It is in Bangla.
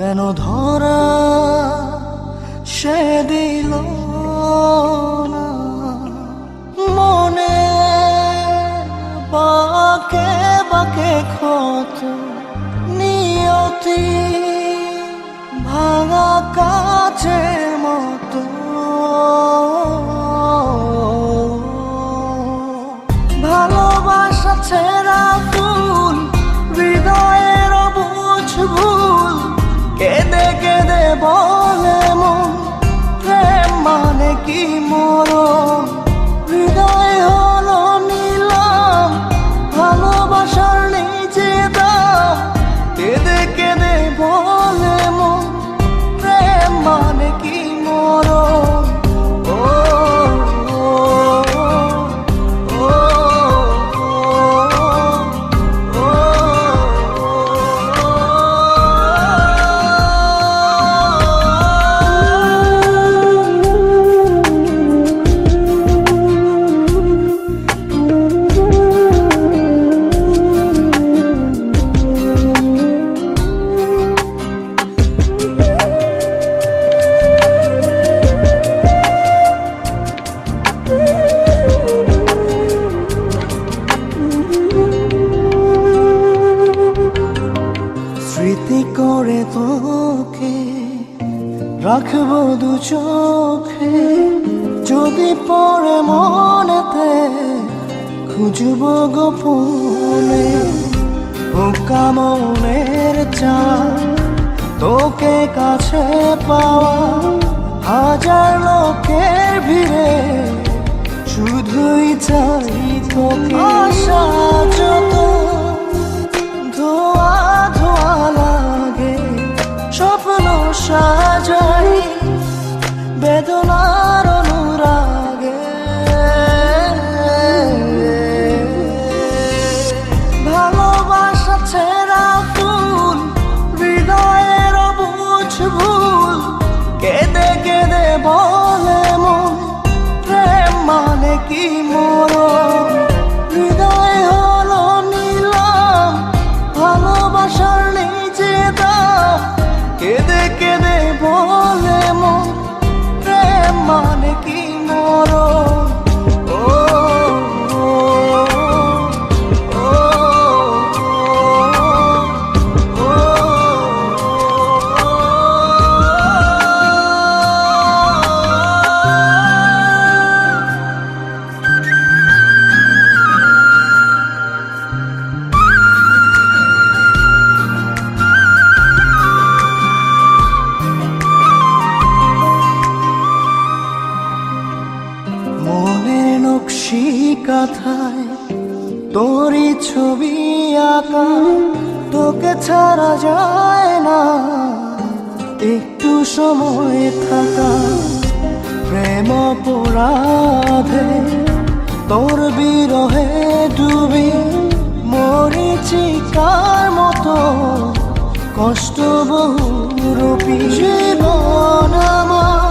কেন ধরা সে দিল না মনে বাকে বাকে ক্ষত নিয়তি ভাঙা কাচের মতো ভালোবাসা ছেঁড়া ফুল হৃদয়ের অবুঝ ভুল কেঁদে কেঁদে বলে মন প্রেম মানে কি মরণ হৃদয় হলো নিলাম ভালোবাসার নিজে দাম কেঁদে কেঁদে বলে মন প্রেম মানে কি মরণ স্মৃতি করে তোকে রাখবো দু চোখে যদি পড়ে মনেতে খুঁজবো গোপনে বোকা মনের চায় তোকে কাছে পাওয়া হাজার লোকের ভিড়ে শুধুই চাই তোকে আশা যত ধোয়া ধোয়া লাগে স্বপ্ন সাজাই বেদনার অনুরাগে ভালোবাসা ছেঁড়া ফুল হৃদয়ের অবুঝ ভুল কেঁদে কেঁদে বলে মন প্রেম মানে কি মরণ হৃদয় হলো নিলাম ভালোবাসার নিজে দাম কেঁদে কেঁদে বলে মন প্রেম মানে কি মরণ নকশি কাঁথায় তোরই ছবি আঁকা তোকে ছাড়া যায় না একটু সময় থাকা প্রেম অপরাধে তোর বিরহে ডুবি মরিচিকার মতো কষ্ট বহুরূপী জীবন আমার